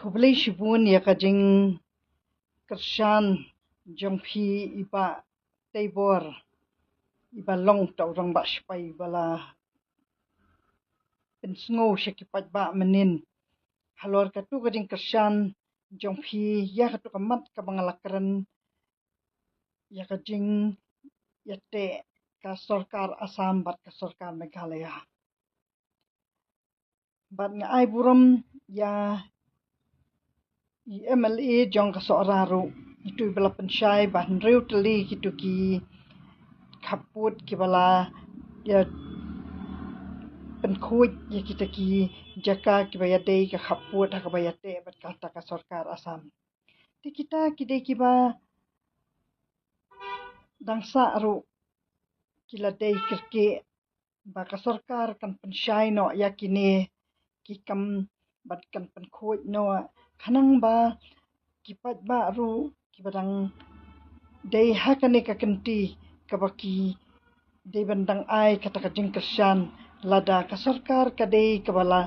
Kublai shibun ya kajing kershan jongpi iba tebor iba long tau rang ba spai bala pensngo syakipat ba menin halor katu kajing kershan jongpi ya katu kamat kabangalakran ya kajing yate ka sarkar Assam bat ka sarkar Meghalaya bat nga ai buram ya MLA jong ka soraru itu bala pensyai bah nriu teli kitu ki kaput ki bala ya penkuj ya kita ki jaka ki baya dei ka kaput ha ka baya te bat kata ka sarkar Assam ti kita ki dei ki ba dangsa ru kila dei kirke ba ka sarkar kan pensyai no ya kini ki kam bat kan penkuj no kanang ba kipat ba ru ki badang dei hakane ka kenti ka baki dei bandang ai kata ka jing kershan lada ka sarkar ka dei ka bala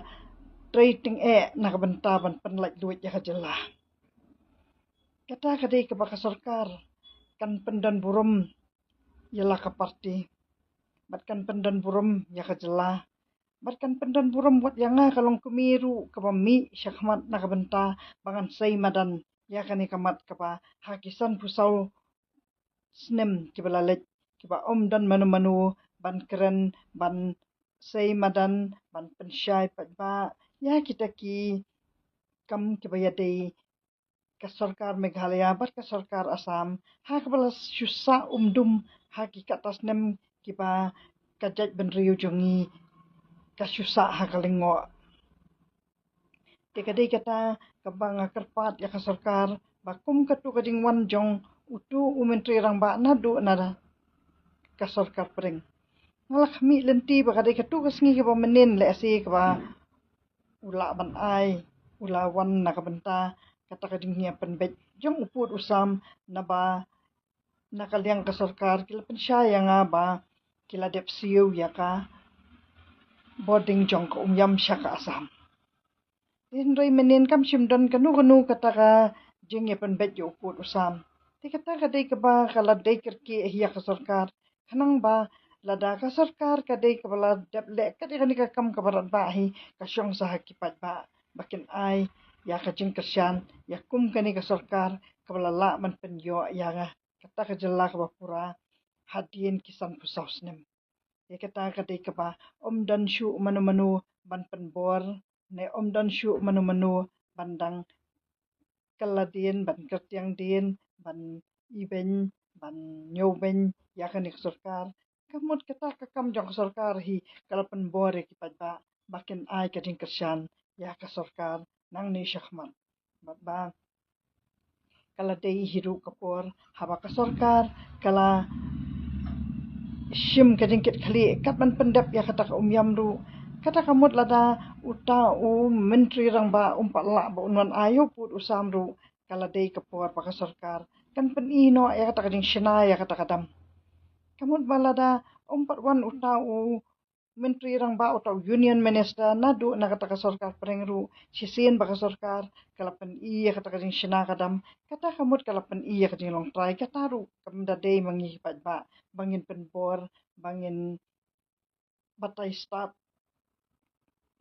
trading na ka benta ban penlaj duit ya ka jelah kata ka dei ka baka sarkar kan pendan burum yalah ka parti batkan pendan burum ya ka jelah batkan pendan burum buat yanga kalong kumiru ka bami syakmat na ka benta bangan sai madan ya kani kamat ka ba hakisan pusau snem ki bala lej ki ba om dan manu ban keren ban sei madan ban pensyai pat ba ya kita ki kam ki ba yadei ka sarkar Meghalaya bat ka sarkar Assam ha ka bala syusa umdum ha ki katas nem ki ba kajaj ban riu jongi ka syusa ha ka lingo tikadei kata kabang kerpat ya ka sarkar bakum katu kading wan jong utu menteri rang ba nadu nada ka sarkar pring ngalak mi lenti ba kadai katu kasngi ka ba menin le asi ka ba ula ban ai ula wan na ka benta kata kading hia penbet jong uput usam na ba na kaliang ka sarkar kila pensyaya nga ba kila dep siu ya ka boarding jong ka umyam syaka Assam Hindray menin kam simdan kanu kata ka jing ya penbet yo uput usam ti kata ka dei ka ba kala dei kirki hiya ka sarkar kanang ba lada ka sarkar ka dei ka bala dep le ka dei ka kam ka barat ba hi ka syong sa hakipat ba bakin ai ya ka jing kershan ya kum kani ka sarkar ka bala la man penyo ya nga kata ka jela ka bapura hadien kisan pusau snem ya kata ka dei ka ba om dan shu manu ban penbor ne om dan shu manu bandang kaladin ban kertiang din ban iben ban nyoben ya kan ik sarkar kamot kata ka kam jong sarkar hi kalapan bore ki padba bakin ai ka ding kershan ya ka sarkar nang ni syahmat bat ba kala dei hiru kapor haba ka sarkar kala shim ka ding kit khali kat ban pendap ya kata ka umyam ru kata kamut lada uta menteri rang ba umpat la ba unwan ayo put usam ru kala dei kapor pa ka sarkar kan pen ino ya kata kading shina ya kata kadam kamut balada umpat wan uta menteri rang ba uta union minister na du na kata ka sarkar prengru sisin ba ka sarkar kala pen ya kata kading shina kadam kata kamut kala pen ya kading long try kata ru kam da dei mangi pat ba bangin pen bor bangin batai staff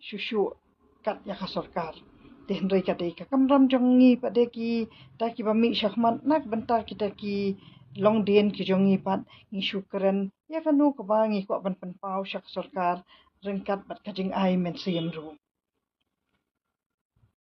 syusyu kat ya ka sarkar Hindray kadei ka kamram jongi pade ki ta ki bami syahmat nak bentar kita ki long den ki jongi pat ngi syukran ya kanu ka bangi ko ban penpau syak sarkar rengkat bat kajing ai men siem ru